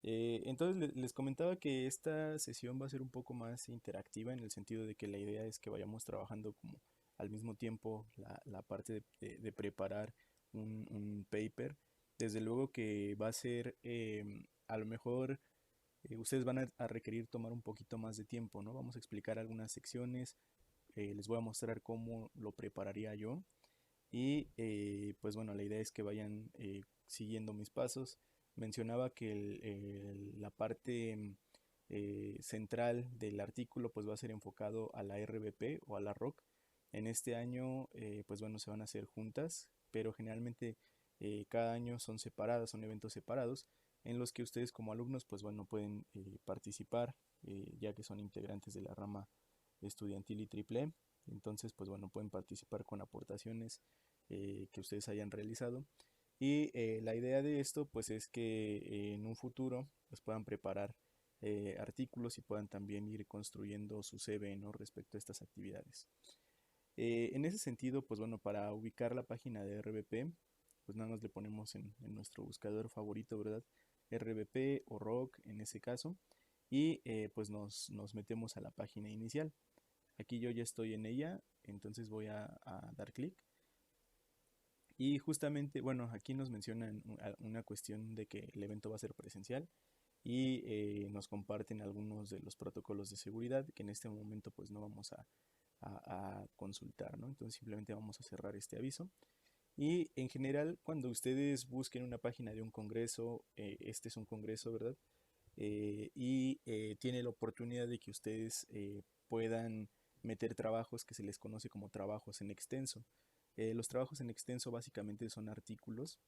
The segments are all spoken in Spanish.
Entonces les comentaba que esta sesión va a ser un poco más interactiva en el sentido de que la idea es que vayamos trabajando como al mismo tiempo la parte de preparar un paper. Desde luego que va a ser, a lo mejor ustedes van a requerir tomar un poquito más de tiempo, ¿no? Vamos a explicar algunas secciones, les voy a mostrar cómo lo prepararía yo y pues bueno, la idea es que vayan siguiendo mis pasos. Mencionaba que la parte central del artículo pues va a ser enfocado a la RBP o a la ROC. En este año pues bueno, se van a hacer juntas, pero generalmente cada año son separadas, son eventos separados en los que ustedes como alumnos pues bueno pueden participar ya que son integrantes de la rama estudiantil y triple E. Entonces pues bueno pueden participar con aportaciones que ustedes hayan realizado. Y la idea de esto pues es que en un futuro pues puedan preparar artículos y puedan también ir construyendo su CV, ¿no? Respecto a estas actividades. En ese sentido, pues bueno, para ubicar la página de RBP, pues nada más le ponemos en nuestro buscador favorito, ¿verdad? RBP o ROC en ese caso, y pues nos metemos a la página inicial. Aquí yo ya estoy en ella, entonces voy a dar clic. Y justamente, bueno, aquí nos mencionan una cuestión de que el evento va a ser presencial y nos comparten algunos de los protocolos de seguridad que en este momento pues no vamos a consultar, ¿no? Entonces simplemente vamos a cerrar este aviso. Y en general, cuando ustedes busquen una página de un congreso, este es un congreso, ¿verdad? Y tiene la oportunidad de que ustedes puedan meter trabajos que se les conoce como trabajos en extenso. Los trabajos en extenso básicamente son artículos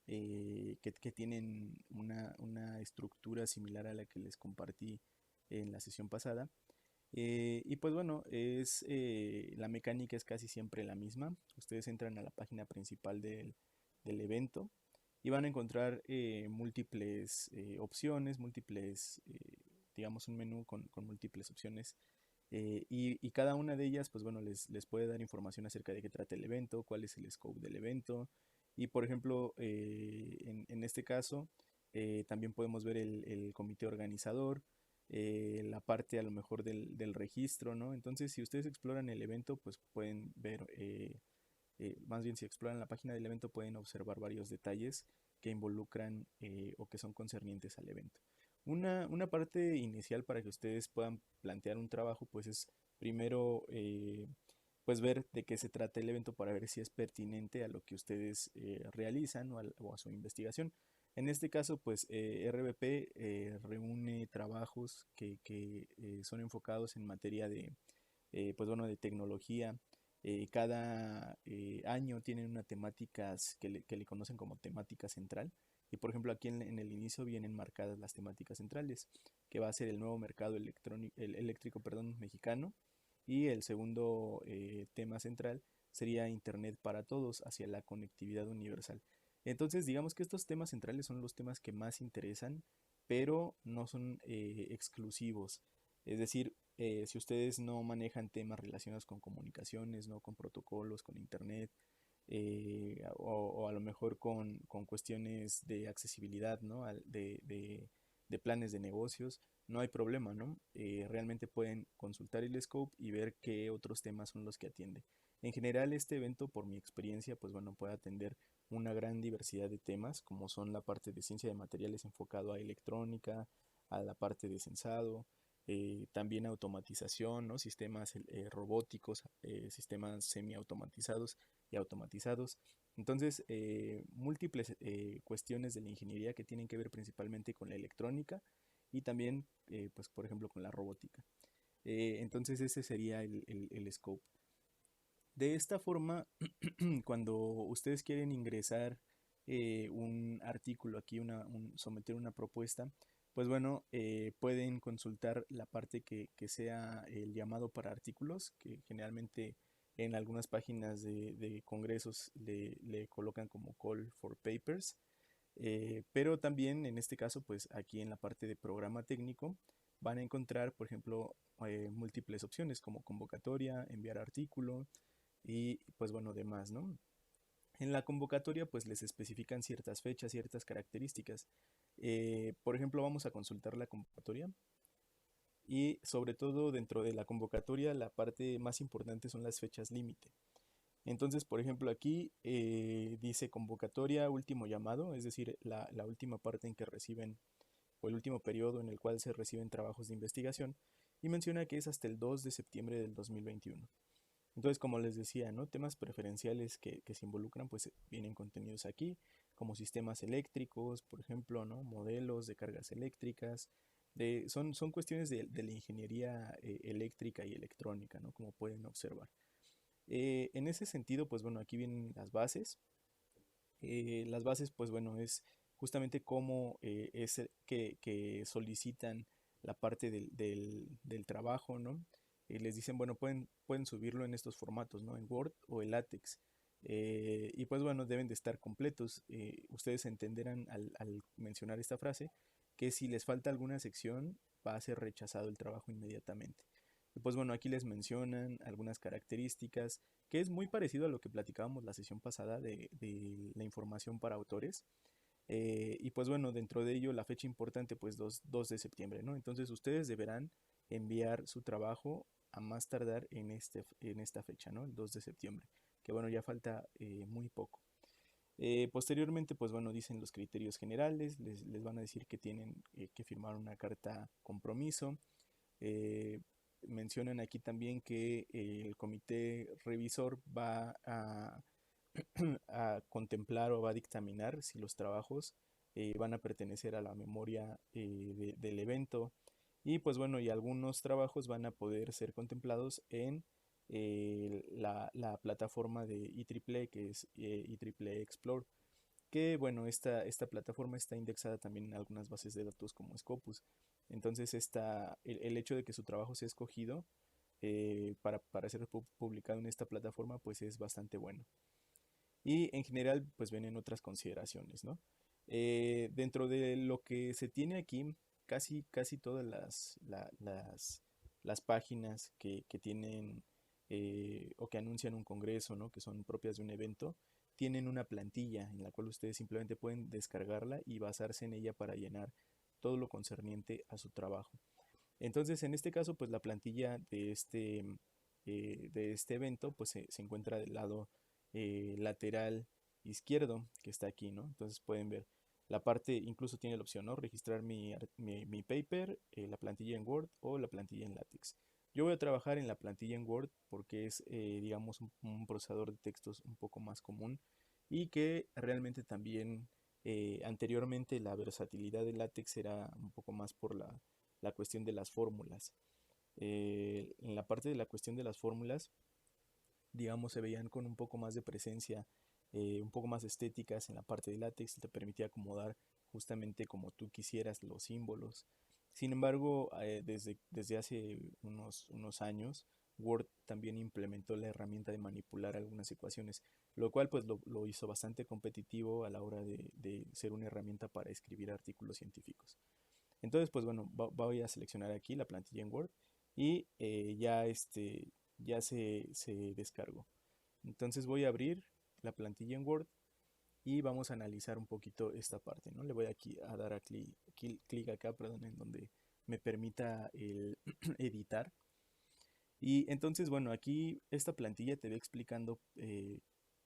que tienen una estructura similar a la que les compartí en la sesión pasada. Y pues bueno, la mecánica es casi siempre la misma. Ustedes entran a la página principal del evento y van a encontrar múltiples opciones, digamos un menú con múltiples opciones. Y cada una de ellas, pues bueno, les puede dar información acerca de qué trata el evento, cuál es el scope del evento. Y por ejemplo, en este caso, también podemos ver el comité organizador, la parte a lo mejor del registro, ¿no? Entonces, si ustedes exploran el evento, pues pueden ver, más bien si exploran la página del evento, pueden observar varios detalles que involucran o que son concernientes al evento. Una parte inicial para que ustedes puedan plantear un trabajo, pues es primero pues ver de qué se trata el evento para ver si es pertinente a lo que ustedes realizan o a su investigación. En este caso, pues RBP reúne trabajos que son enfocados en materia pues bueno, de tecnología. Cada año tienen una temática que le conocen como temática central. Y por ejemplo, aquí en el inicio vienen marcadas las temáticas centrales, que va a ser el nuevo mercado eléctrico, perdón, mexicano. Y el segundo tema central sería Internet para todos, hacia la conectividad universal. Entonces, digamos que estos temas centrales son los temas que más interesan, pero no son exclusivos. Es decir, si ustedes no manejan temas relacionados con comunicaciones, ¿no? Con protocolos, con internet, o a lo mejor con cuestiones de accesibilidad, ¿no? De planes de negocios, no hay problema, ¿no? Realmente pueden consultar el scope y ver qué otros temas son los que atiende. En general, este evento, por mi experiencia, pues bueno, puede atender una gran diversidad de temas, como son la parte de ciencia de materiales enfocado a electrónica, a la parte de sensado, también automatización, ¿no? Sistemas robóticos, sistemas semiautomatizados y automatizados. Entonces, múltiples cuestiones de la ingeniería que tienen que ver principalmente con la electrónica y también, pues, por ejemplo, con la robótica. Entonces, ese sería el scope. De esta forma, cuando ustedes quieren ingresar un artículo aquí, someter una propuesta, pues bueno, pueden consultar la parte que sea el llamado para artículos, que generalmente en algunas páginas de congresos le colocan como call for papers, pero también en este caso, pues aquí en la parte de programa técnico van a encontrar, por ejemplo, múltiples opciones como convocatoria, enviar artículo y pues bueno, demás, ¿no? En la convocatoria pues les especifican ciertas fechas, ciertas características. Por ejemplo, vamos a consultar la convocatoria y sobre todo dentro de la convocatoria la parte más importante son las fechas límite. Entonces, por ejemplo, aquí dice convocatoria último llamado, es decir, la última parte en que reciben o el último periodo en el cual se reciben trabajos de investigación y menciona que es hasta el 2 de septiembre del 2021. Entonces, como les decía, ¿no? Temas preferenciales que se involucran, pues vienen contenidos aquí, como sistemas eléctricos, por ejemplo, ¿no? Modelos de cargas eléctricas, son cuestiones de la ingeniería eléctrica y electrónica, ¿no? Como pueden observar. En ese sentido, pues bueno, aquí vienen las bases. Las bases, pues bueno, es justamente cómo que solicitan la parte del trabajo, ¿no? Les dicen, bueno, pueden subirlo en estos formatos, ¿no? En Word o en LaTeX. Y pues bueno, deben de estar completos. Ustedes entenderán al mencionar esta frase que si les falta alguna sección va a ser rechazado el trabajo inmediatamente. Y pues bueno, aquí les mencionan algunas características que es muy parecido a lo que platicábamos la sesión pasada de la información para autores. Y pues bueno, dentro de ello la fecha importante pues 2 de septiembre, ¿no? Entonces ustedes deberán enviar su trabajo a más tardar en esta fecha, ¿no? El 2 de septiembre, que bueno, ya falta muy poco. Posteriormente, pues bueno, dicen los criterios generales, les van a decir que tienen que firmar una carta compromiso. Eh, Mencionan aquí también que el comité revisor va a contemplar o va a dictaminar si los trabajos van a pertenecer a la memoria del evento y pues bueno, y algunos trabajos van a poder ser contemplados en la plataforma de IEEE que es IEEE Explore, que bueno, esta plataforma está indexada también en algunas bases de datos como Scopus. Entonces el hecho de que su trabajo sea escogido para ser publicado en esta plataforma pues es bastante bueno. Y en general pues vienen otras consideraciones, ¿no? Dentro de lo que se tiene aquí, casi todas las páginas que tienen o que anuncian un congreso, ¿no? Que son propias de un evento, tienen una plantilla en la cual ustedes simplemente pueden descargarla y basarse en ella para llenar todo lo concerniente a su trabajo. Entonces, en este caso, pues la plantilla de este evento pues se encuentra del lado lateral izquierdo que está aquí, ¿no? Entonces pueden ver la parte, incluso tiene la opción, ¿no? Registrar mi paper, la plantilla en Word o la plantilla en LaTeX. Yo voy a trabajar en la plantilla en Word porque es, digamos, un procesador de textos un poco más común y que realmente también anteriormente la versatilidad de LaTeX era un poco más por la cuestión de las fórmulas. En la parte de la cuestión de las fórmulas, digamos, se veían con un poco más de presencia, un poco más estéticas en la parte de látex, te permitía acomodar justamente como tú quisieras los símbolos. Sin embargo, desde hace unos años, Word también implementó la herramienta de manipular algunas ecuaciones, lo cual pues lo hizo bastante competitivo a la hora de ser una herramienta para escribir artículos científicos. Entonces, pues bueno, voy a seleccionar aquí la plantilla en Word y ya se descargó. Entonces voy a abrir la plantilla en Word y vamos a analizar un poquito esta parte, ¿no? Le voy aquí a dar a clic acá, perdón, en donde me permita el editar. Y entonces, bueno, aquí esta plantilla te va explicando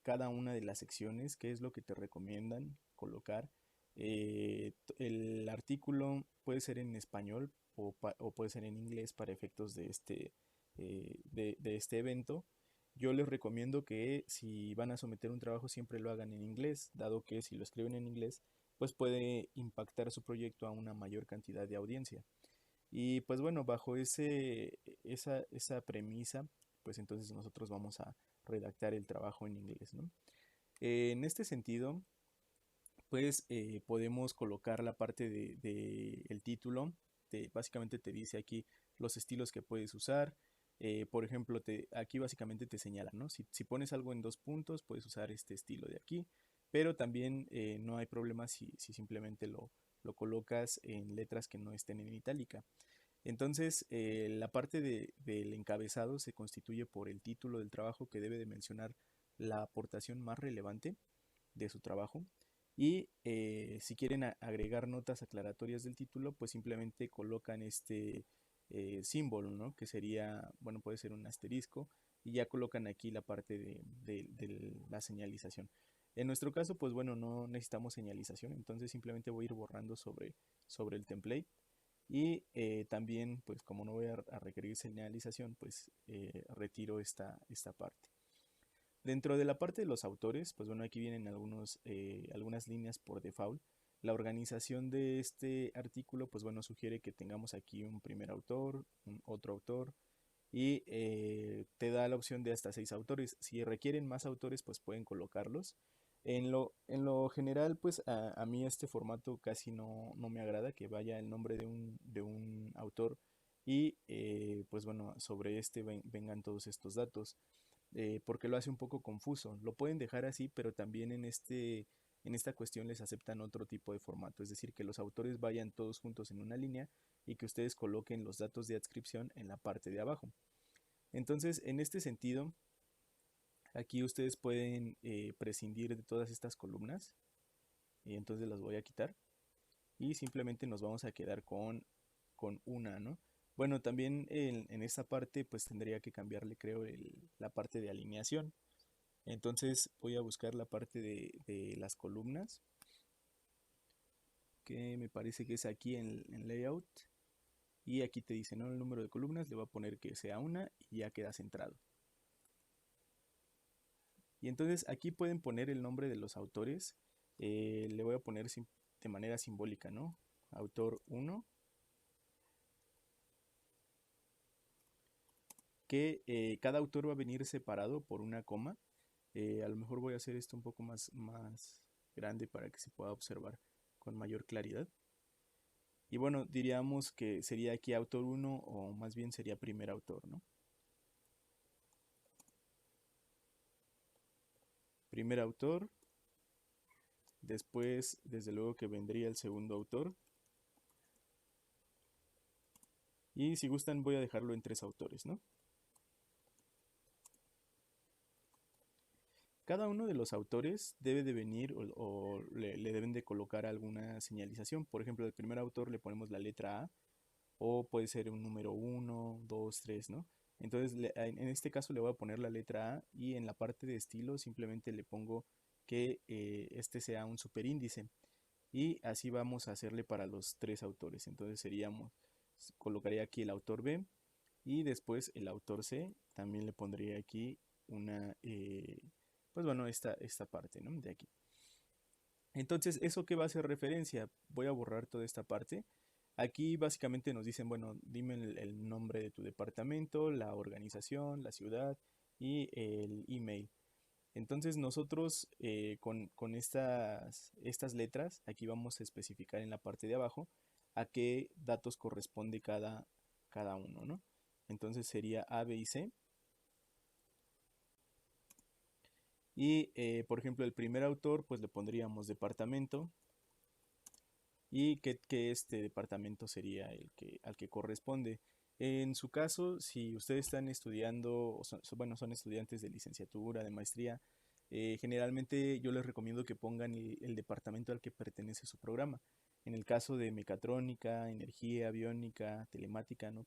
cada una de las secciones, qué es lo que te recomiendan colocar. El artículo puede ser en español o puede ser en inglés para efectos de este evento. Yo les recomiendo que si van a someter un trabajo siempre lo hagan en inglés, dado que si lo escriben en inglés, pues puede impactar su proyecto a una mayor cantidad de audiencia. Y pues bueno, bajo esa premisa, pues entonces nosotros vamos a redactar el trabajo en inglés, ¿no? En este sentido, pues podemos colocar la parte el título. Básicamente te dice aquí los estilos que puedes usar. Por ejemplo, aquí básicamente te señala, ¿no? Si pones algo en 2 puntos, puedes usar este estilo de aquí, pero también no hay problema si simplemente lo colocas en letras que no estén en itálica. Entonces, la parte del encabezado se constituye por el título del trabajo que debe de mencionar la aportación más relevante de su trabajo. Y si quieren agregar notas aclaratorias del título, pues simplemente colocan este símbolo, ¿no? Que sería, bueno, puede ser un asterisco, y ya colocan aquí la parte de la señalización. En nuestro caso, pues bueno, no necesitamos señalización, entonces simplemente voy a ir borrando sobre el template. Y también, pues como no voy a requerir señalización, pues retiro esta parte. Dentro de la parte de los autores, pues bueno, aquí vienen algunas líneas por default. La organización de este artículo, pues bueno, sugiere que tengamos aquí un primer autor, un otro autor, y te da la opción de hasta 6 autores. Si requieren más autores, pues pueden colocarlos. En lo general, pues a mí este formato casi no me agrada, que vaya el nombre de un autor y pues bueno, sobre este vengan todos estos datos, porque lo hace un poco confuso. Lo pueden dejar así, pero también en esta cuestión les aceptan otro tipo de formato, es decir, que los autores vayan todos juntos en una línea y que ustedes coloquen los datos de adscripción en la parte de abajo. Entonces, en este sentido, aquí ustedes pueden prescindir de todas estas columnas, y entonces las voy a quitar y simplemente nos vamos a quedar con una, ¿no? Bueno, también en esta parte pues tendría que cambiarle, creo, la parte de alineación. Entonces voy a buscar la parte de las columnas, que me parece que es aquí en Layout. Y aquí te dice, ¿no? El número de columnas, le voy a poner que sea una y ya queda centrado. Y entonces aquí pueden poner el nombre de los autores. Le voy a poner de manera simbólica, ¿no? Autor 1. Que cada autor va a venir separado por una coma. A lo mejor voy a hacer esto un poco más grande para que se pueda observar con mayor claridad. Y bueno, diríamos que sería aquí autor 1 o más bien sería primer autor, ¿no? Primer autor, después desde luego que vendría el segundo autor. Y si gustan voy a dejarlo en 3 autores, ¿no? Cada uno de los autores debe de venir o le deben de colocar alguna señalización. Por ejemplo, al primer autor le ponemos la letra A, o puede ser un número 1, 2, 3, ¿no? Entonces, en este caso le voy a poner la letra A y en la parte de estilo simplemente le pongo que este sea un superíndice. Y así vamos a hacerle para los 3 autores. Entonces colocaría aquí el autor B y después el autor C. También le pondría aquí pues bueno, esta parte, ¿no? De aquí. Entonces, ¿eso qué va a hacer referencia? Voy a borrar toda esta parte. Aquí básicamente nos dicen, bueno, dime el nombre de tu departamento, la organización, la ciudad y el email. Entonces nosotros con estas letras, aquí vamos a especificar en la parte de abajo a qué datos corresponde cada uno, ¿no? Entonces sería A, B y C. Y por ejemplo, el primer autor, pues le pondríamos departamento y que este departamento sería al que corresponde. En su caso, si ustedes están estudiando, bueno, son estudiantes de licenciatura, de maestría, generalmente yo les recomiendo que pongan el departamento al que pertenece su programa. En el caso de mecatrónica, energía, aviónica, telemática, ¿no?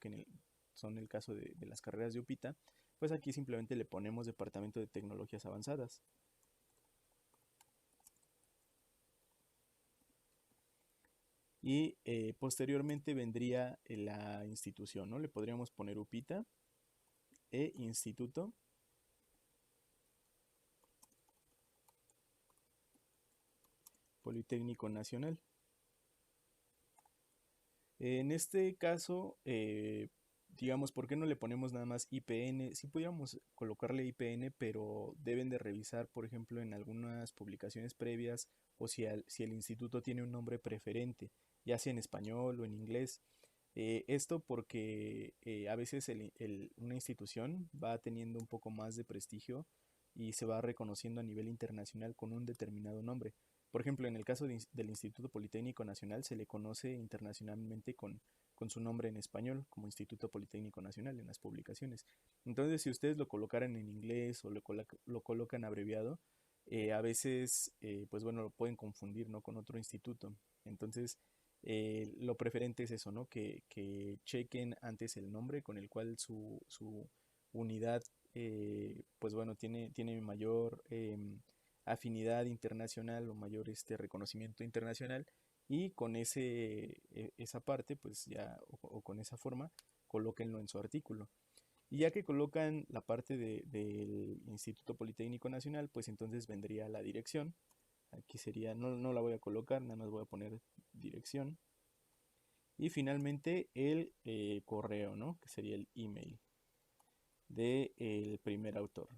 Son el caso de las carreras de UPITA, pues aquí simplemente le ponemos departamento de tecnologías avanzadas. Y posteriormente vendría la institución, ¿no? Le podríamos poner UPITA e Instituto Politécnico Nacional. En este caso, digamos, ¿por qué no le ponemos nada más IPN? Sí pudiéramos colocarle IPN, pero deben de revisar, por ejemplo, en algunas publicaciones previas o si el instituto tiene un nombre preferente, ya sea en español o en inglés. Esto porque a veces una institución va teniendo un poco más de prestigio y se va reconociendo a nivel internacional con un determinado nombre. Por ejemplo, en el caso del Instituto Politécnico Nacional se le conoce internacionalmente con su nombre en español, como Instituto Politécnico Nacional en las publicaciones. Entonces, si ustedes lo colocaran en inglés o lo colocan abreviado, a veces, pues bueno, lo pueden confundir, ¿no? Con otro instituto. Entonces, lo preferente es eso, ¿no? Que chequen antes el nombre con el cual su unidad, pues bueno, tiene mayor afinidad internacional o mayor reconocimiento internacional, y con esa parte, pues ya, o con esa forma, colóquenlo en su artículo. Y ya que colocan la parte del Instituto Politécnico Nacional, pues entonces vendría la dirección. Aquí sería, no la voy a colocar, nada más voy a poner dirección. Y finalmente el correo, ¿no? Que sería el email del primer autor.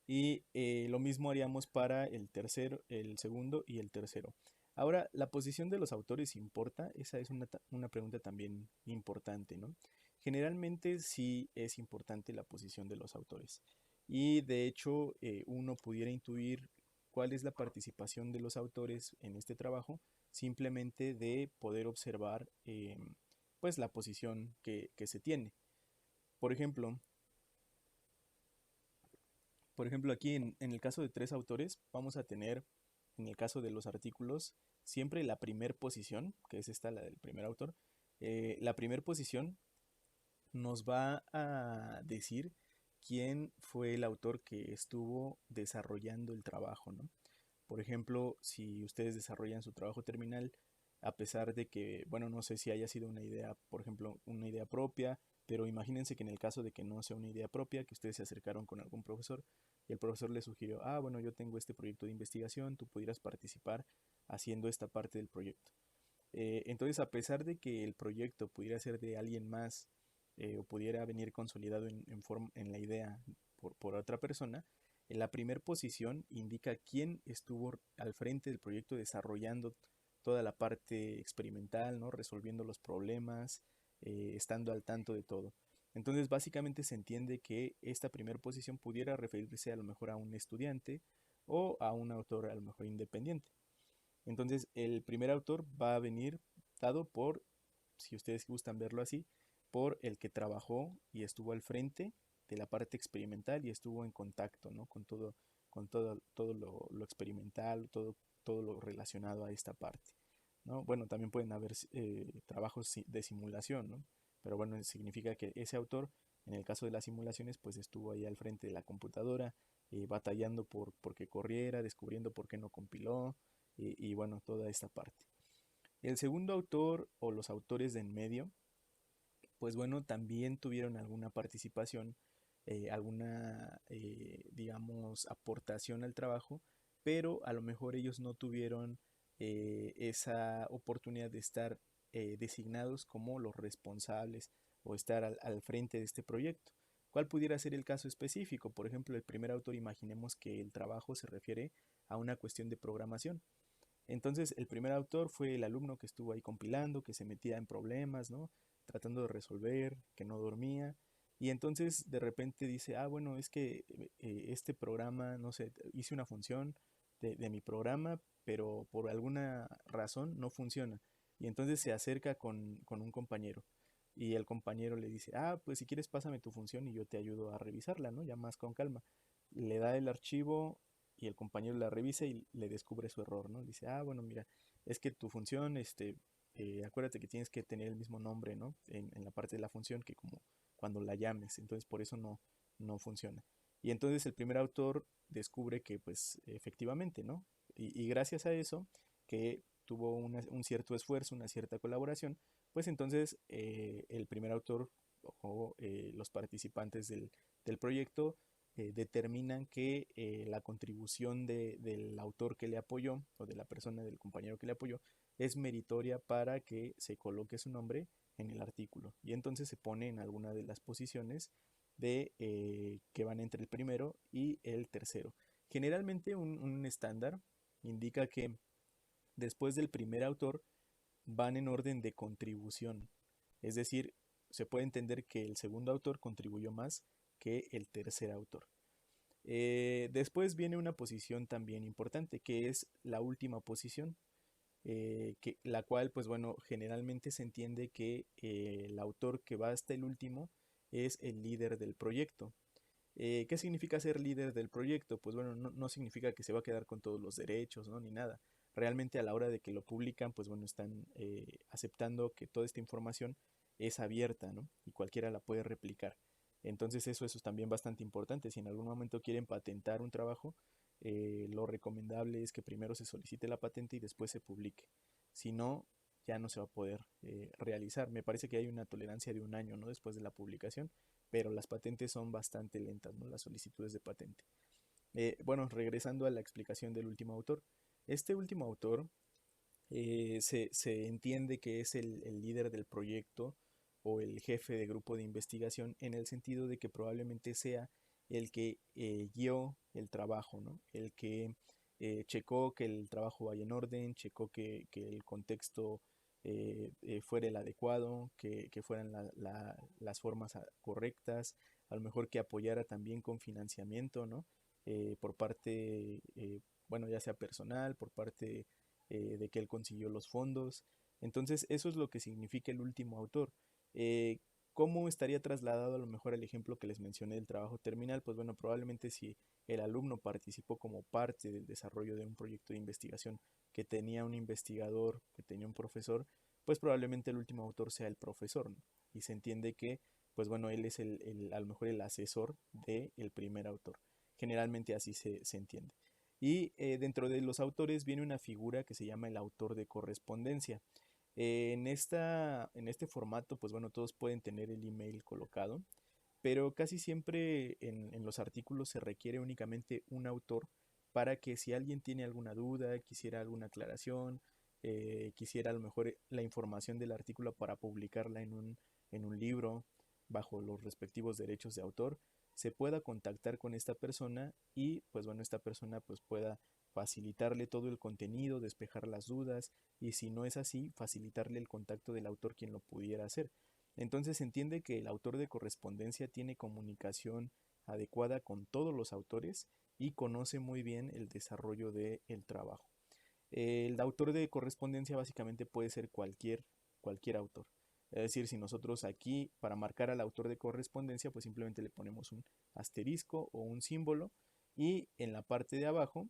Y lo mismo haríamos para el tercero, el segundo y el tercero. Ahora, ¿la posición de los autores importa? Esa es una pregunta también importante, ¿no? Generalmente sí es importante la posición de los autores. Y de hecho, uno pudiera intuir cuál es la participación de los autores en este trabajo simplemente de poder observar pues la posición que se tiene. Por ejemplo, aquí en el caso de tres autores, vamos a tener, en el caso de los artículos, siempre la primer posición, que es esta, la del primer autor. La primer posición nos va a decir quién fue el autor que estuvo desarrollando el trabajo, ¿no? Por ejemplo, si ustedes desarrollan su trabajo terminal, a pesar de que, bueno, no sé si haya sido una idea, por ejemplo, una idea propia, pero imagínense que en el caso de que no sea una idea propia, que ustedes se acercaron con algún profesor y el profesor les sugirió, ah, bueno, yo tengo este proyecto de investigación, tú pudieras participar haciendo esta parte del proyecto. Entonces, a pesar de que el proyecto pudiera ser de alguien más, o pudiera venir consolidado en la idea por otra persona, en la primera posición indica quién estuvo al frente del proyecto desarrollando toda la parte experimental, ¿no? Resolviendo los problemas, estando al tanto de todo. Entonces, básicamente se entiende que esta primera posición pudiera referirse a lo mejor a un estudiante o a un autor a lo mejor independiente. Entonces, el primer autor va a venir dado por, si ustedes gustan verlo así, por el que trabajó y estuvo al frente de la parte experimental y estuvo en contacto, ¿no? Todo lo experimental, todo lo relacionado a esta parte, ¿no? Bueno, también pueden haber trabajos de simulación, ¿no? Pero bueno, significa que ese autor, en el caso de las simulaciones, pues estuvo ahí al frente de la computadora, batallando por que corriera, descubriendo por qué no compiló, y bueno, toda esta parte. El segundo autor o los autores de en medio, pues bueno, también tuvieron alguna participación, alguna, digamos, aportación al trabajo, pero a lo mejor ellos no tuvieron esa oportunidad de estar designados como los responsables o estar al frente de este proyecto. ¿Cuál pudiera ser el caso específico? Por ejemplo, el primer autor, imaginemos que el trabajo se refiere a una cuestión de programación. Entonces, el primer autor fue el alumno que estuvo ahí compilando, que se metía en problemas, ¿no? Tratando de resolver, que no dormía. Y entonces de repente dice, ah, bueno, es que este programa, no sé, hice una función de mi programa, pero por alguna razón no funciona. Y entonces se acerca con un compañero. Y el compañero le dice, ah, pues si quieres pásame tu función y yo te ayudo a revisarla, ¿no? Ya más con calma. Le da el archivo y el compañero la revisa y le descubre su error, ¿no? Dice, ah, bueno, mira, es que tu función, acuérdate que tienes que tener el mismo nombre, ¿no? En la parte de la función que como cuando la llames, entonces por eso no funciona. Y entonces el primer autor descubre que pues efectivamente, ¿no? Y gracias a eso, que tuvo un cierto esfuerzo, una cierta colaboración, pues entonces el primer autor o los participantes del proyecto determinan que la contribución del autor que le apoyó o de la persona, del compañero que le apoyó, es meritoria para que se coloque su nombre en el artículo. Y entonces se pone en alguna de las posiciones que van entre el primero y el tercero. Generalmente un estándar indica que después del primer autor van en orden de contribución. Es decir, se puede entender que el segundo autor contribuyó más que el tercer autor. Después viene una posición también importante, que es la última posición, la cual, pues bueno, generalmente se entiende que el autor que va hasta el último es el líder del proyecto. ¿Qué significa ser líder del proyecto? Pues bueno, no significa que se va a quedar con todos los derechos, ¿no? Ni nada. Realmente a la hora de que lo publican, pues bueno, están aceptando que toda esta información es abierta, ¿no? Y cualquiera la puede replicar. Entonces eso es también bastante importante. Si en algún momento quieren patentar un trabajo, lo recomendable es que primero se solicite la patente y después se publique. Si no, ya no se va a poder realizar. Me parece que hay una tolerancia de un año, ¿no? Después de la publicación, pero las patentes son bastante lentas, ¿no? Las solicitudes de patente. Bueno, regresando a la explicación del último autor. Este último autor se entiende que es el líder del proyecto o el jefe de grupo de investigación en el sentido de que probablemente sea el que guió el trabajo, ¿no? El que checó que el trabajo vaya en orden, checó que el contexto fuera el adecuado, que fueran las formas correctas, a lo mejor que apoyara también con financiamiento, ¿no? Por parte, bueno, ya sea personal, por parte de que él consiguió los fondos. Entonces, eso es lo que significa el último autor. Eh, ¿Cómo estaría trasladado a lo mejor al ejemplo que les mencioné del trabajo terminal? Pues bueno, probablemente si el alumno participó como parte del desarrollo de un proyecto de investigación que tenía un investigador, que tenía un profesor, pues probablemente el último autor sea el profesor, ¿no? Y se entiende que, pues bueno, él es a lo mejor el asesor del primer autor. Generalmente así se entiende. Y dentro de los autores viene una figura que se llama el autor de correspondencia. En este formato, pues bueno, todos pueden tener el email colocado, pero casi siempre en los artículos se requiere únicamente un autor para que si alguien tiene alguna duda, quisiera alguna aclaración, quisiera a lo mejor la información del artículo para publicarla en un libro bajo los respectivos derechos de autor, se pueda contactar con esta persona y pues bueno, esta persona pues pueda facilitarle todo el contenido, despejar las dudas y si no es así, facilitarle el contacto del autor quien lo pudiera hacer. Entonces se entiende que el autor de correspondencia tiene comunicación adecuada con todos los autores y conoce muy bien el desarrollo del trabajo. El autor de correspondencia básicamente puede ser cualquier autor. Es decir, si nosotros aquí para marcar al autor de correspondencia, pues simplemente le ponemos un asterisco o un símbolo y en la parte de abajo,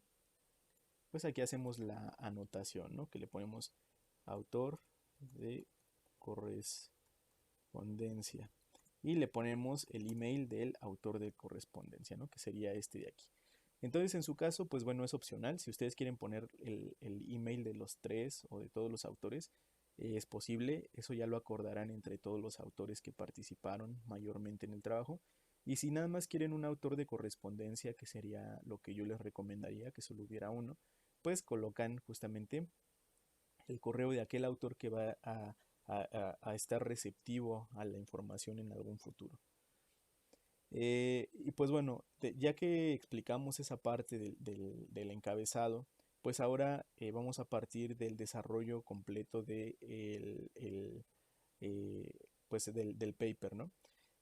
pues aquí hacemos la anotación, ¿no? Que le ponemos autor de correspondencia y le ponemos el email del autor de correspondencia, ¿no? Que sería este de aquí. Entonces, en su caso, pues bueno, es opcional. Si ustedes quieren poner el email de los tres o de todos los autores, es posible. Eso ya lo acordarán entre todos los autores que participaron mayormente en el trabajo. Y si nada más quieren un autor de correspondencia, que sería lo que yo les recomendaría, que solo hubiera uno, pues colocan justamente el correo de aquel autor que va a estar receptivo a la información en algún futuro. Y pues bueno, ya que explicamos esa parte del encabezado, pues ahora vamos a partir del desarrollo completo eh, pues del paper, ¿no?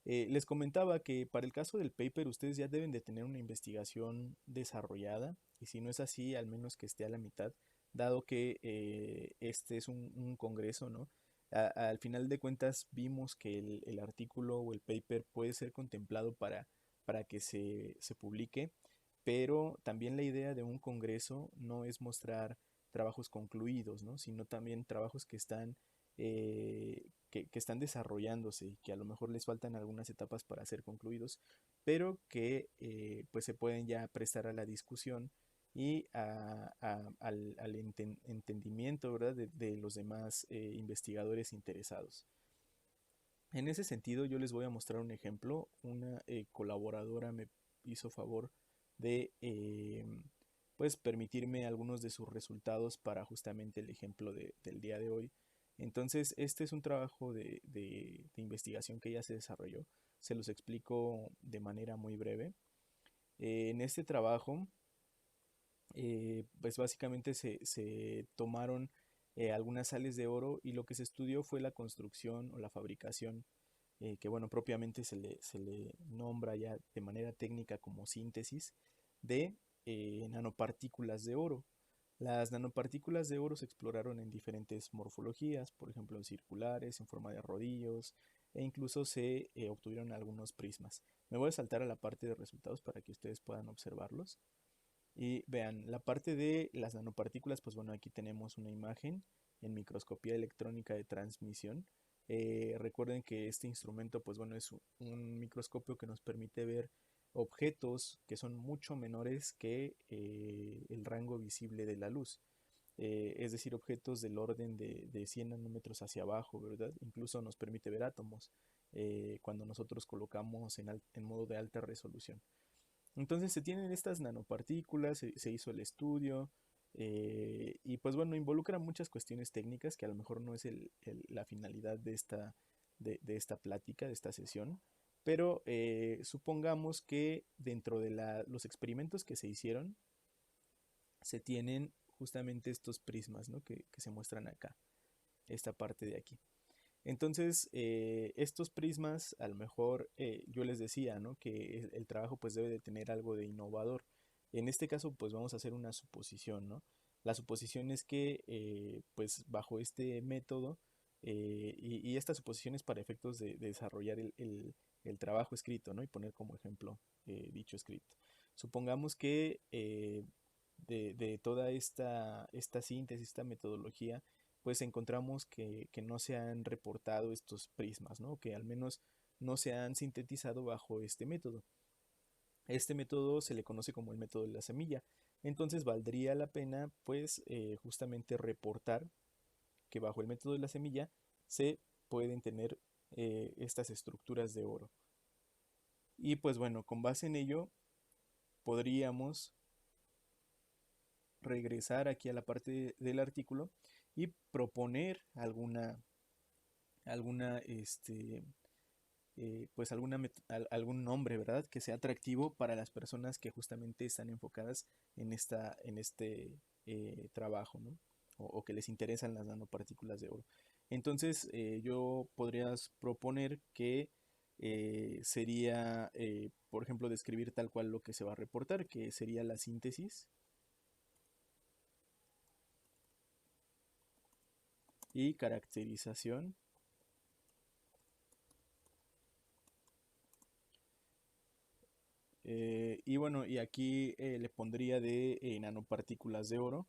Les comentaba que para el caso del paper ustedes ya deben de tener una investigación desarrollada y si no es así, al menos que esté a la mitad, dado que este es un congreso, ¿no? Al final de cuentas vimos que el artículo o el paper puede ser contemplado para que se publique, pero también la idea de un congreso no es mostrar trabajos concluidos, ¿no? Sino también trabajos que están desarrollándose y que a lo mejor les faltan algunas etapas para ser concluidos, pero que pues se pueden ya prestar a la discusión y al entendimiento, ¿verdad? De los demás investigadores interesados. En ese sentido, yo les voy a mostrar un ejemplo. Una colaboradora me hizo favor de pues permitirme algunos de sus resultados para justamente el ejemplo del día de hoy. Entonces, este es un trabajo de investigación que ya se desarrolló. Se los explico de manera muy breve. En este trabajo, pues básicamente se tomaron algunas sales de oro y lo que se estudió fue la construcción o la fabricación que bueno, propiamente se le nombra ya de manera técnica como síntesis de nanopartículas de oro. Las nanopartículas de oro se exploraron en diferentes morfologías, por ejemplo en circulares, en forma de rodillos, e incluso se obtuvieron algunos prismas. Me voy a saltar a la parte de resultados para que ustedes puedan observarlos. Y vean, la parte de las nanopartículas, pues bueno, aquí tenemos una imagen en microscopía electrónica de transmisión. Recuerden que este instrumento, pues bueno, es un microscopio que nos permite ver objetos que son mucho menores que el rango visible de la luz. Es decir, objetos del orden de 100 nanómetros hacia abajo, ¿verdad? Incluso nos permite ver átomos cuando nosotros colocamos en modo de alta resolución. Entonces se tienen estas nanopartículas, se hizo el estudio y pues bueno, involucra muchas cuestiones técnicas que a lo mejor no es la finalidad de esta plática, de esta sesión, pero supongamos que dentro de los experimentos que se hicieron, se tienen justamente estos prismas, ¿no? Que se muestran acá, esta parte de aquí. Entonces, estos prismas, a lo mejor yo les decía, ¿no? Que el trabajo pues debe de tener algo de innovador. En este caso, pues vamos a hacer una suposición, ¿no? La suposición es que, pues bajo este método, y esta suposición es para efectos de desarrollar el trabajo escrito, ¿no? Y poner como ejemplo dicho escrito. Supongamos que de toda esta síntesis, esta metodología, pues encontramos que no se han reportado estos prismas, ¿no? Que al menos no se han sintetizado bajo este método. Este método se le conoce como el método de la semilla. Entonces valdría la pena, pues, justamente reportar que bajo el método de la semilla se pueden tener estas estructuras de oro. Y pues bueno, con base en ello podríamos regresar aquí a la parte del artículo y proponer pues algún nombre, ¿verdad? Que sea atractivo para las personas que justamente están enfocadas en este trabajo, ¿no? O que les interesan las nanopartículas de oro. Entonces, yo podría proponer que sería, por ejemplo, describir tal cual lo que se va a reportar, que sería la síntesis y caracterización y bueno, y aquí le pondría de nanopartículas de oro.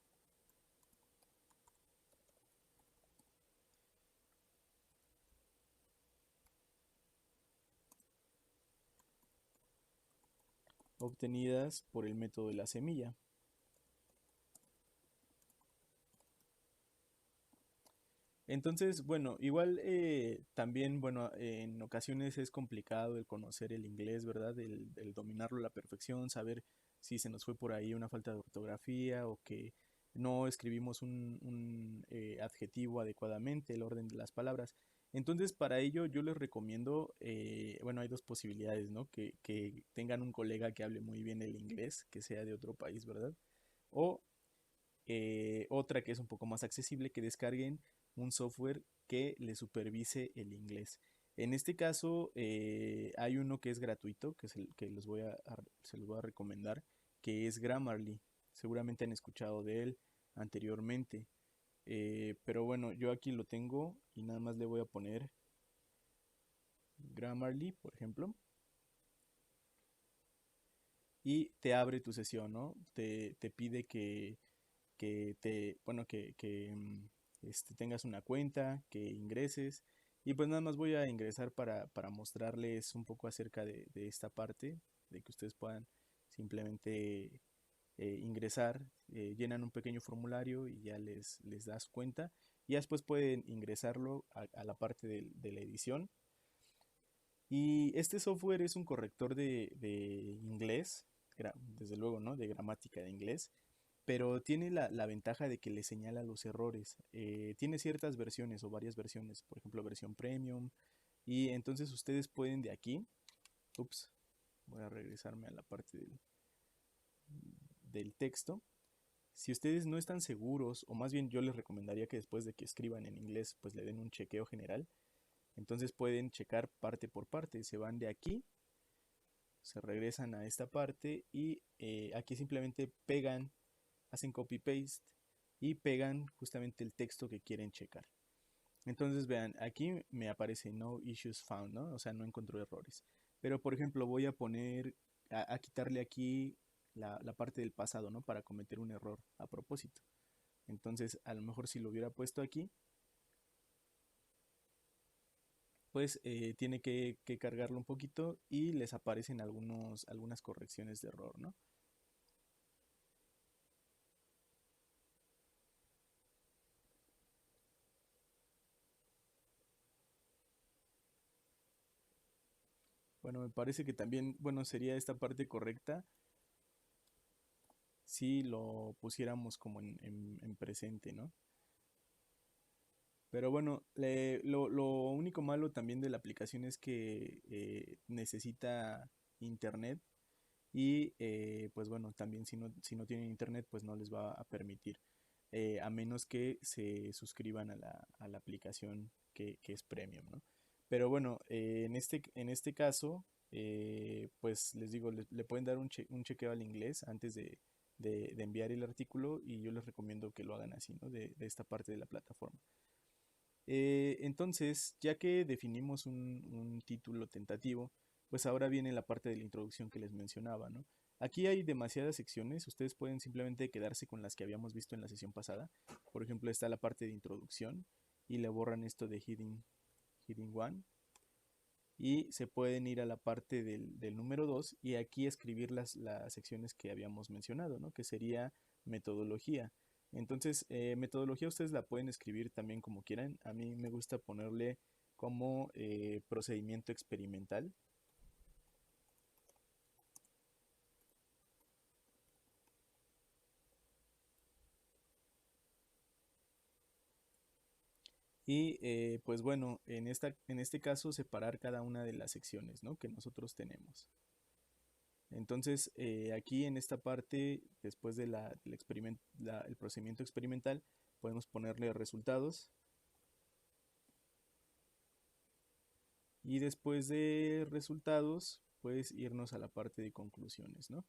Obtenidas por el método de la semilla. Entonces, bueno, igual también, bueno, en ocasiones es complicado el conocer el inglés, ¿verdad? El dominarlo a la perfección, saber si se nos fue por ahí una falta de ortografía o que no escribimos un adjetivo adecuadamente, el orden de las palabras. Entonces, para ello yo les recomiendo, bueno, hay dos posibilidades, ¿no? Que tengan un colega que hable muy bien el inglés, que sea de otro país, ¿verdad? O otra que es un poco más accesible, que descarguen un software que les supervise el inglés. En este caso, hay uno que es gratuito, que es el que se los voy a recomendar, que es Grammarly. Seguramente han escuchado de él anteriormente. Pero bueno, yo aquí lo tengo y nada más le voy a poner Grammarly, por ejemplo, y te abre tu sesión, ¿no? Te pide bueno, tengas una cuenta, que ingreses. Y pues nada más voy a ingresar para mostrarles un poco acerca de esta parte, de que ustedes puedan simplemente ingresar, llenan un pequeño formulario y ya les das cuenta. Y después pueden ingresarlo a la parte de la edición. Y este software es un corrector de inglés, desde luego, ¿no? De gramática de inglés, pero tiene la ventaja de que le señala los errores. Tiene ciertas versiones o varias versiones, por ejemplo, versión premium, y entonces ustedes pueden de aquí, ups, voy a regresarme a la parte del texto. Si ustedes no están seguros, o más bien yo les recomendaría que después de que escriban en inglés, pues le den un chequeo general. Entonces pueden checar parte por parte, se van de aquí, se regresan a esta parte y aquí simplemente pegan, hacen copy paste y pegan justamente el texto que quieren checar. Entonces vean, aquí me aparece no issues found, ¿no? O sea, no encontró errores. Pero por ejemplo voy a poner, a quitarle aquí la parte del pasado, ¿no? Para cometer un error a propósito. Entonces a lo mejor si lo hubiera puesto aquí, pues tiene que cargarlo un poquito y les aparecen algunas correcciones de error, ¿no? Bueno, me parece que también, bueno, sería esta parte correcta si lo pusiéramos como en presente, ¿no? Pero bueno, lo único malo también de la aplicación es que necesita internet y pues bueno, también si no tienen internet pues no les va a permitir, a menos que se suscriban a la aplicación que es premium, ¿no? Pero bueno, en este caso, pues les digo, le pueden dar un chequeo al inglés antes de enviar el artículo y yo les recomiendo que lo hagan así, ¿no? De esta parte de la plataforma. Entonces, ya que definimos un título tentativo, pues ahora viene la parte de la introducción que les mencionaba, ¿no? Aquí hay demasiadas secciones, ustedes pueden simplemente quedarse con las que habíamos visto en la sesión pasada. Por ejemplo, está la parte de introducción y le borran esto de heading 1 y se pueden ir a la parte del número 2 y aquí escribir las secciones que habíamos mencionado, ¿no? Que sería metodología. Entonces, metodología ustedes la pueden escribir también como quieran. A mí me gusta ponerle como procedimiento experimental. Y pues bueno, en este caso separar cada una de las secciones, ¿no? Que nosotros tenemos. Entonces, aquí en esta parte, después del procedimiento experimental, podemos ponerle resultados. Y después de resultados, pues irnos a la parte de conclusiones, ¿no?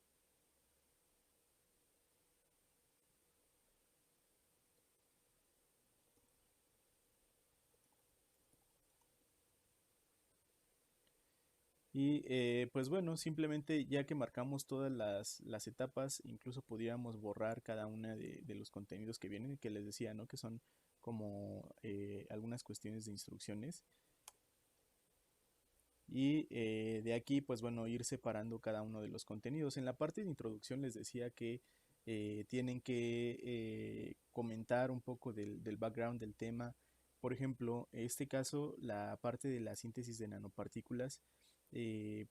Y pues bueno, simplemente ya que marcamos todas las etapas, incluso podríamos borrar cada una de los contenidos que vienen, que les decía, ¿no? Que son como algunas cuestiones de instrucciones. Y de aquí, pues bueno, ir separando cada uno de los contenidos. En la parte de introducción les decía que tienen que comentar un poco del background del tema. Por ejemplo, en este caso, la parte de la síntesis de nanopartículas. eh,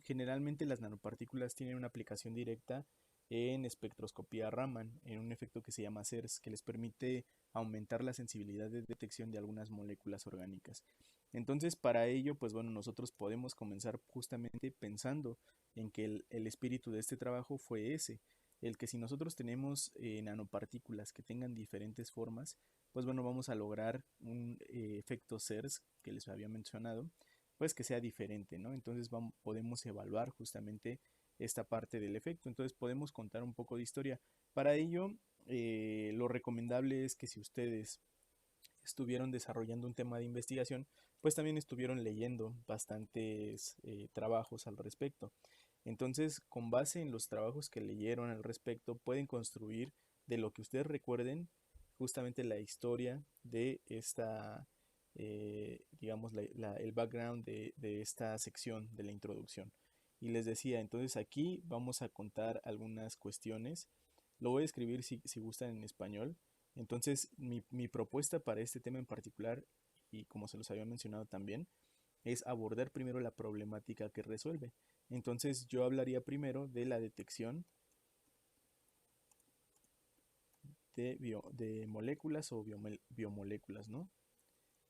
Generalmente las nanopartículas tienen una aplicación directa en espectroscopía Raman, en un efecto que se llama CERS, que les permite aumentar la sensibilidad de detección de algunas moléculas orgánicas. Entonces, para ello, pues bueno, nosotros podemos comenzar justamente pensando en que el espíritu de este trabajo fue ese, el que si nosotros tenemos nanopartículas que tengan diferentes formas, pues bueno, vamos a lograr un efecto CERS que les había mencionado, pues que sea diferente, ¿no? Entonces podemos evaluar justamente esta parte del efecto. Entonces podemos contar un poco de historia. Para ello, lo recomendable es que si ustedes estuvieron desarrollando un tema de investigación, pues también estuvieron leyendo bastantes trabajos al respecto. Entonces, con base en los trabajos que leyeron al respecto, pueden construir de lo que ustedes recuerden justamente la historia de esta, digamos, el background de esta sección de la introducción. Y les decía, entonces aquí vamos a contar algunas cuestiones. Lo voy a escribir si gustan en español. Entonces, mi propuesta para este tema en particular, y como se los había mencionado también, es abordar primero la problemática que resuelve. Entonces, yo hablaría primero de la detección de moléculas o biomoléculas, ¿no?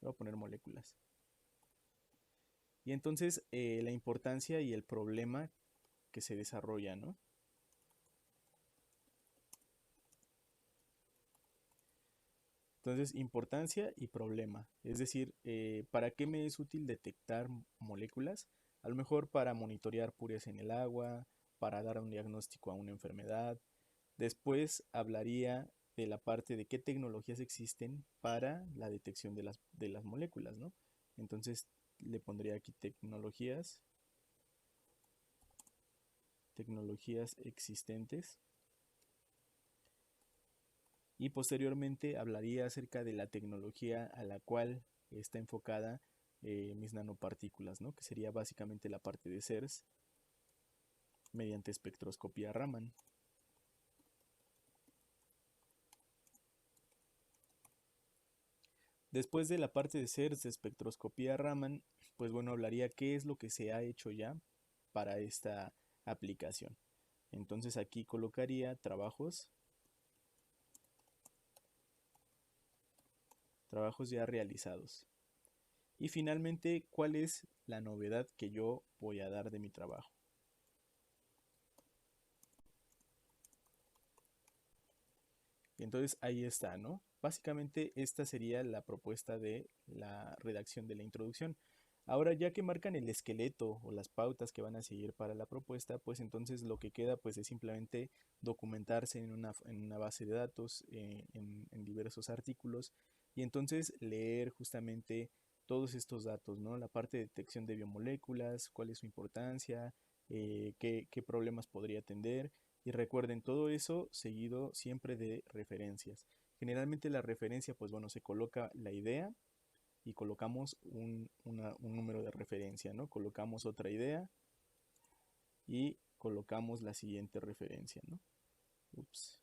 Voy a poner moléculas. Y entonces, la importancia y el problema que se desarrolla, ¿no? Entonces, importancia y problema. Es decir, ¿para qué me es útil detectar moléculas? A lo mejor para monitorear pureza en el agua, para dar un diagnóstico a una enfermedad. Después hablaría de la parte de qué tecnologías existen para la detección de las moléculas, ¿no? Entonces le pondría aquí tecnologías existentes. Y posteriormente hablaría acerca de la tecnología a la cual está enfocada mis nanopartículas, ¿no? Que sería básicamente la parte de CERS mediante espectroscopía Raman. Después de la parte de CERS de espectroscopía Raman, pues bueno, hablaría qué es lo que se ha hecho ya para esta aplicación. Entonces aquí colocaría trabajos ya realizados. Y finalmente, ¿cuál es la novedad que yo voy a dar de mi trabajo? Y entonces ahí está, ¿no? Básicamente esta sería la propuesta de la redacción de la introducción. Ahora ya que marcan el esqueleto o las pautas que van a seguir para la propuesta, pues entonces lo que queda pues es simplemente documentarse en una base de datos, en diversos artículos y entonces leer justamente todos estos datos, ¿no? La parte de detección de biomoléculas, cuál es su importancia, qué problemas podría atender y recuerden todo eso seguido siempre de referencias. Generalmente la referencia, pues bueno, se coloca la idea y colocamos un número de referencia, ¿no? Colocamos otra idea y colocamos la siguiente referencia, ¿no? Ups.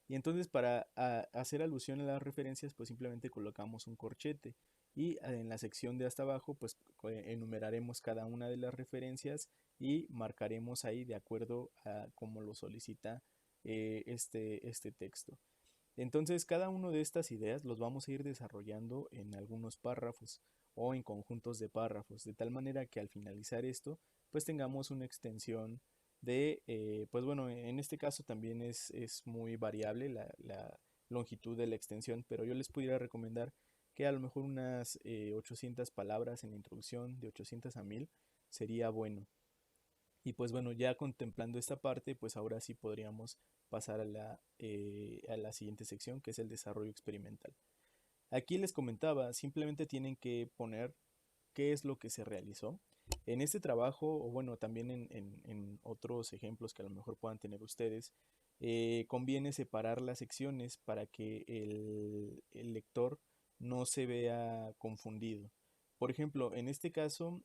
Y entonces para hacer alusión a las referencias, pues simplemente colocamos un corchete y en la sección de hasta abajo, pues enumeraremos cada una de las referencias y marcaremos ahí de acuerdo a cómo lo solicita este texto. Entonces, cada una de estas ideas los vamos a ir desarrollando en algunos párrafos o en conjuntos de párrafos, de tal manera que al finalizar esto, pues tengamos una extensión de, pues bueno, en este caso también es muy variable la longitud de la extensión, pero yo les pudiera recomendar que a lo mejor unas 800 palabras en la introducción, de 800 a 1000, sería bueno. Y pues bueno, ya contemplando esta parte, pues ahora sí podríamos pasar a la siguiente sección, que es el desarrollo experimental. Aquí les comentaba, simplemente tienen que poner qué es lo que se realizó. En este trabajo, o bueno, también en otros ejemplos que a lo mejor puedan tener ustedes, conviene separar las secciones para que el lector no se vea confundido. Por ejemplo, en este caso,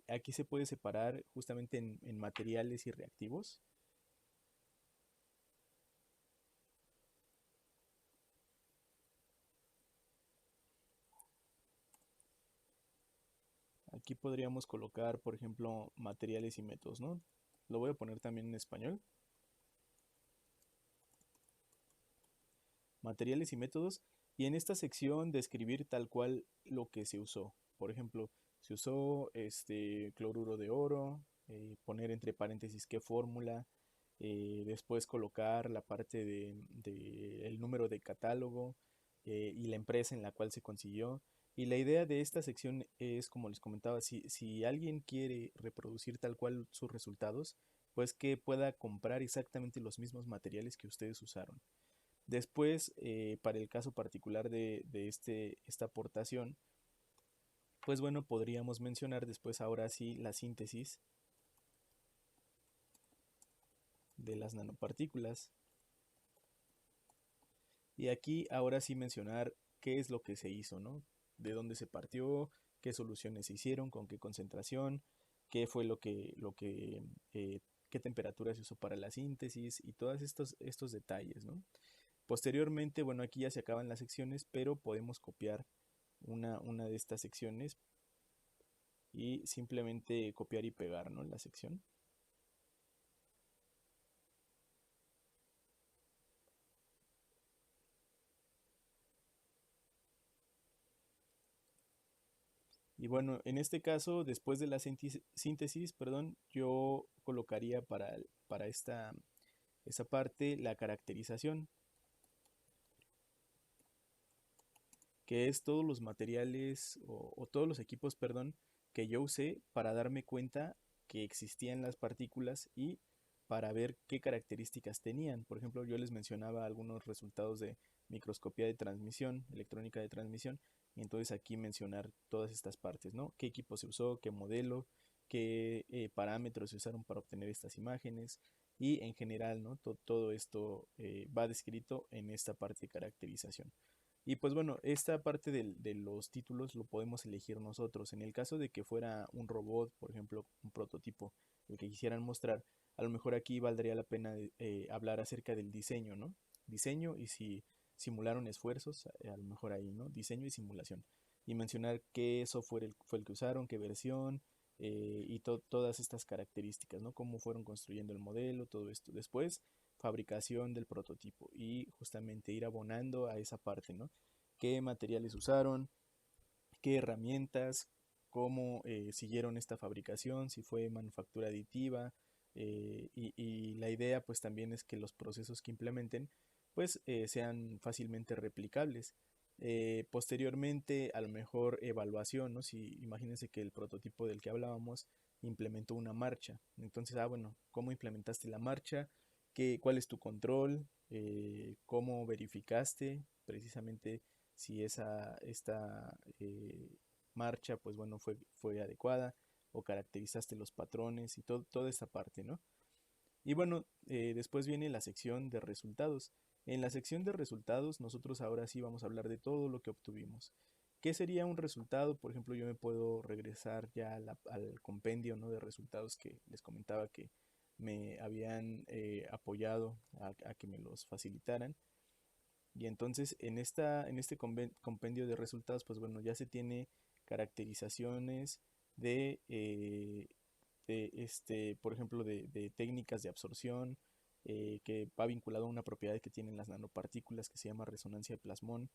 aquí se puede separar justamente en materiales y reactivos. Aquí podríamos colocar, por ejemplo, materiales y métodos, ¿no? Lo voy a poner también en español. Materiales y métodos. Y en esta sección describir tal cual lo que se usó. Por ejemplo, se usó este cloruro de oro, poner entre paréntesis qué fórmula, después colocar la parte de el número de catálogo y la empresa en la cual se consiguió. Y la idea de esta sección es, como les comentaba, si alguien quiere reproducir tal cual sus resultados, pues que pueda comprar exactamente los mismos materiales que ustedes usaron. Después, para el caso particular esta aportación, pues bueno, podríamos mencionar después ahora sí la síntesis de las nanopartículas. Y aquí ahora sí mencionar qué es lo que se hizo, ¿no? De dónde se partió, qué soluciones se hicieron, con qué concentración, qué fue qué temperatura se usó para la síntesis y todos estos detalles, ¿no? Posteriormente, bueno, aquí ya se acaban las secciones, pero podemos copiar una de estas secciones y simplemente copiar y pegar, ¿no? La sección. Y bueno, en este caso, después de la síntesis, perdón, yo colocaría para esta parte la caracterización. que es todos los materiales o todos los equipos, perdón, que yo usé para darme cuenta que existían las partículas y para ver qué características tenían. Por ejemplo, yo les mencionaba algunos resultados de microscopía de transmisión, electrónica de transmisión, y entonces aquí mencionar todas estas partes, ¿no? ¿Qué equipo se usó? ¿Qué modelo? ¿Qué parámetros se usaron para obtener estas imágenes? Y en general, ¿no? Todo esto va descrito en esta parte de caracterización. Y pues bueno, esta parte de los títulos lo podemos elegir nosotros. En el caso de que fuera un robot, por ejemplo, un prototipo, el que quisieran mostrar, a lo mejor aquí valdría la pena hablar acerca del diseño, ¿no? Diseño y si simularon esfuerzos, a lo mejor ahí, ¿no? Diseño y simulación. Y mencionar qué software fue el que usaron, qué versión, y todas estas características, ¿no? Cómo fueron construyendo el modelo, todo esto. Después, fabricación del prototipo y justamente ir abonando a esa parte, ¿no? ¿Qué materiales usaron? ¿Qué herramientas? ¿Cómo siguieron esta fabricación? Si fue manufactura aditiva. Y la idea pues también es que los procesos que implementen pues sean fácilmente replicables. Posteriormente, a lo mejor evaluación, ¿no? Si imagínense que el prototipo del que hablábamos implementó una marcha. Entonces, bueno, ¿cómo implementaste la marcha? ¿Cuál es tu control? ¿Cómo verificaste precisamente si esta marcha, pues bueno, fue adecuada? ¿O caracterizaste los patrones y toda esta parte, ¿no? Y bueno, después viene la sección de resultados. En la sección de resultados, nosotros ahora sí vamos a hablar de todo lo que obtuvimos. ¿Qué sería un resultado? Por ejemplo, yo me puedo regresar ya al compendio, ¿no? De resultados que les comentaba que me habían apoyado a que me los facilitaran. Y entonces en este compendio de resultados, pues bueno, ya se tiene caracterizaciones de por ejemplo, de técnicas de absorción, que va vinculado a una propiedad que tienen las nanopartículas que se llama resonancia de plasmón.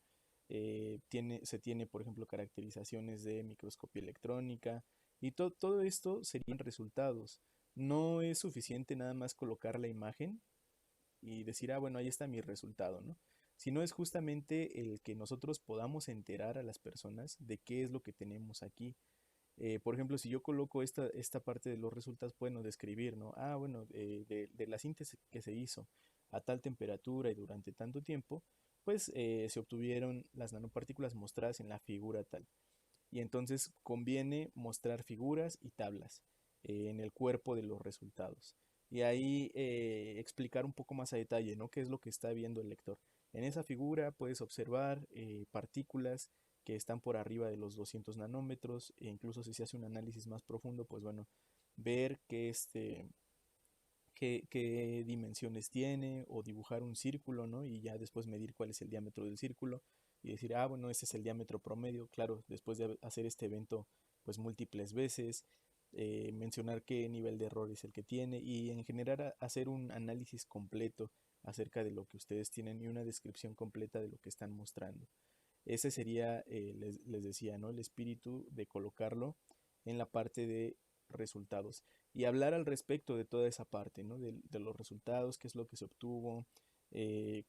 Se tiene, por ejemplo, caracterizaciones de microscopía electrónica y todo esto serían resultados. No es suficiente nada más colocar la imagen y decir, bueno, ahí está mi resultado, ¿no? Sino es justamente el que nosotros podamos enterar a las personas de qué es lo que tenemos aquí. Por ejemplo, si yo coloco esta parte de los resultados, bueno, describir, ¿no? Bueno, de la síntesis que se hizo a tal temperatura y durante tanto tiempo, pues se obtuvieron las nanopartículas mostradas en la figura tal. Y entonces conviene mostrar figuras y tablas en el cuerpo de los resultados. Y ahí explicar un poco más a detalle, ¿no? ¿Qué es lo que está viendo el lector? En esa figura puedes observar partículas que están por arriba de los 200 nanómetros e incluso si se hace un análisis más profundo, pues bueno, ver qué dimensiones tiene o dibujar un círculo, ¿no? Y ya después medir cuál es el diámetro del círculo y decir, bueno, ese es el diámetro promedio. Claro, después de hacer este evento pues múltiples veces, mencionar qué nivel de error es el que tiene y en general hacer un análisis completo acerca de lo que ustedes tienen y una descripción completa de lo que están mostrando. Ese sería, les decía, ¿no? El espíritu de colocarlo en la parte de resultados y hablar al respecto de toda esa parte, ¿no? De los resultados, qué es lo que se obtuvo,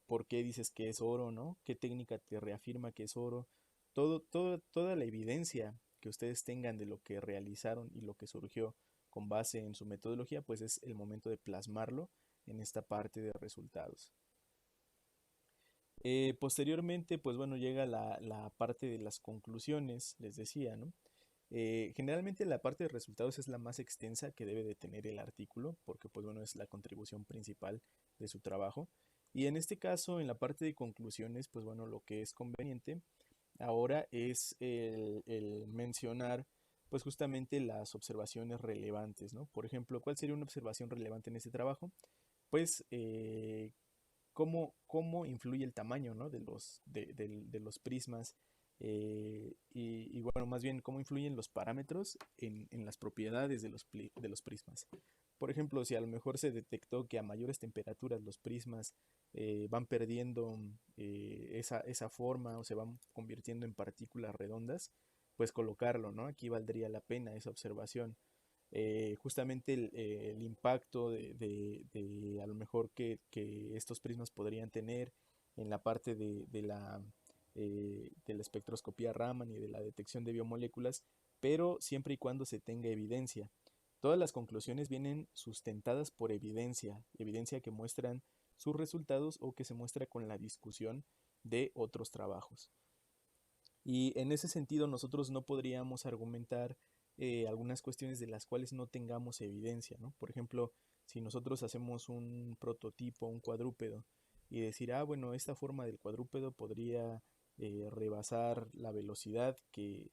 por qué dices que es oro, ¿no? ¿Qué técnica te reafirma que es oro? Toda la evidencia que ustedes tengan de lo que realizaron y lo que surgió con base en su metodología, pues es el momento de plasmarlo en esta parte de resultados. Posteriormente, pues bueno, llega la parte de las conclusiones, les decía, ¿no? Generalmente la parte de resultados es la más extensa que debe de tener el artículo, porque pues bueno, es la contribución principal de su trabajo. Y en este caso, en la parte de conclusiones, pues bueno, lo que es conveniente ahora es el mencionar pues justamente las observaciones relevantes, ¿no? Por ejemplo, ¿cuál sería una observación relevante en este trabajo? Pues cómo influye el tamaño, ¿no? de los prismas y bueno, más bien cómo influyen los parámetros en las propiedades de los prismas. Por ejemplo, si a lo mejor se detectó que a mayores temperaturas los prismas van perdiendo esa forma o se van convirtiendo en partículas redondas, pues colocarlo, ¿no? Aquí valdría la pena esa observación. Justamente el impacto a lo mejor que estos prismas podrían tener en la parte de la espectroscopía Raman y de la detección de biomoléculas, pero siempre y cuando se tenga evidencia. Todas las conclusiones vienen sustentadas por evidencia, evidencia que muestran sus resultados o que se muestra con la discusión de otros trabajos. Y en ese sentido nosotros no podríamos argumentar algunas cuestiones de las cuales no tengamos evidencia, ¿no? Por ejemplo, si nosotros hacemos un prototipo, un cuadrúpedo, y decir, ah, bueno, esta forma del cuadrúpedo podría rebasar la velocidad que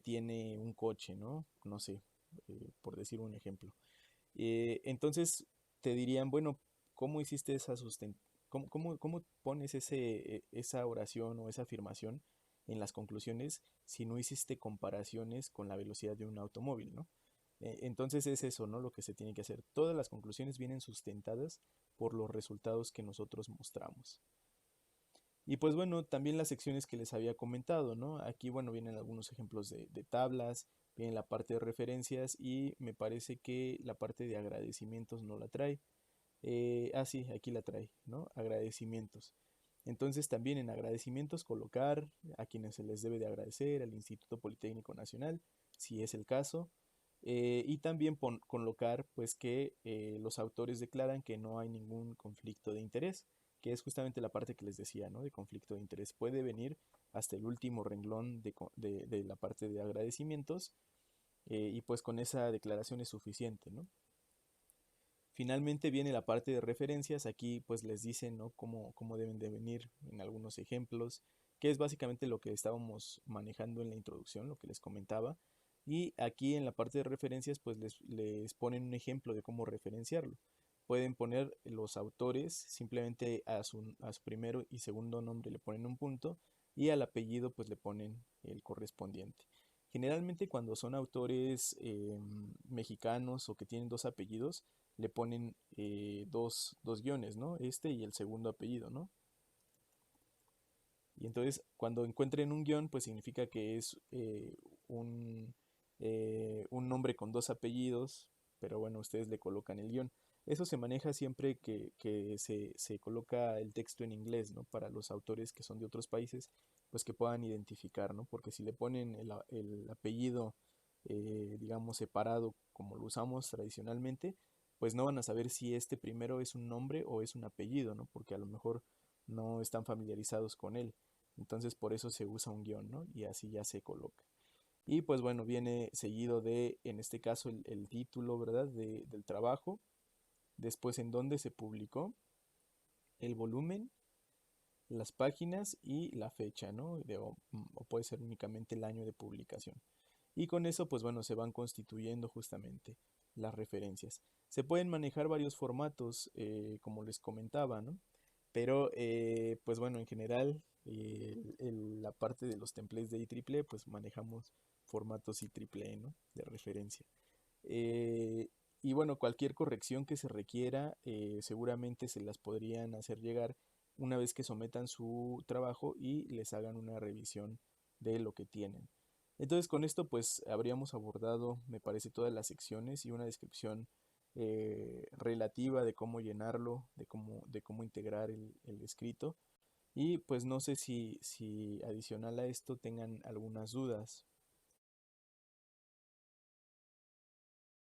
tiene un coche, ¿no? No sé, por decir un ejemplo. Entonces te dirían, bueno, ¿cómo hiciste esa cómo pones esa oración o esa afirmación en las conclusiones si no hiciste comparaciones con la velocidad de un automóvil, ¿no? Entonces es eso, ¿no? Lo que se tiene que hacer. Todas las conclusiones vienen sustentadas por los resultados que nosotros mostramos. Y pues bueno, también las secciones que les había comentado, ¿no? Aquí, bueno, vienen algunos ejemplos de tablas, viene la parte de referencias y me parece que la parte de agradecimientos no la trae. Sí, aquí la trae, ¿no? Agradecimientos. Entonces también en agradecimientos colocar a quienes se les debe de agradecer, al Instituto Politécnico Nacional, si es el caso, y también colocar pues que los autores declaran que no hay ningún conflicto de interés, que es justamente la parte que les decía, ¿no? De conflicto de interés. Puede venir hasta el último renglón de la parte de agradecimientos y pues con esa declaración es suficiente, ¿no? Finalmente viene la parte de referencias, aquí pues les dicen, ¿no? Cómo deben de venir en algunos ejemplos, que es básicamente lo que estábamos manejando en la introducción, lo que les comentaba. Y aquí en la parte de referencias pues les ponen un ejemplo de cómo referenciarlo. Pueden poner los autores, simplemente a su primero y segundo nombre le ponen un punto y al apellido pues le ponen el correspondiente. Generalmente cuando son autores mexicanos o que tienen dos apellidos, le ponen dos guiones, ¿no? Este y el segundo apellido, ¿no? Y entonces cuando encuentren un guión, pues significa que es un, un nombre con dos apellidos, pero bueno, ustedes le colocan el guión. Eso se maneja siempre que se coloca el texto en inglés, ¿no? Para los autores que son de otros países, pues que puedan identificar, ¿no? Porque si le ponen el apellido, digamos, separado como lo usamos tradicionalmente, pues no van a saber si este primero es un nombre o es un apellido, ¿no? Porque a lo mejor no están familiarizados con él. Entonces por eso se usa un guión, ¿no? Y así ya se coloca. Y pues bueno, viene seguido de, en este caso, el título, ¿verdad? Del trabajo. Después en dónde se publicó, el volumen, las páginas y la fecha, ¿no? O puede ser únicamente el año de publicación. Y con eso, pues bueno, se van constituyendo justamente las referencias. Se pueden manejar varios formatos, como les comentaba, ¿no? Pero, pues bueno, en general, la parte de los templates de IEEE, pues manejamos formatos IEEE, ¿no? De referencia. Eh, y bueno, cualquier corrección que se requiera, seguramente se las podrían hacer llegar una vez que sometan su trabajo y les hagan una revisión de lo que tienen. Entonces con esto pues habríamos abordado, me parece, todas las secciones y una descripción relativa de cómo llenarlo, de cómo integrar el escrito. Y pues no sé si adicional a esto tengan algunas dudas.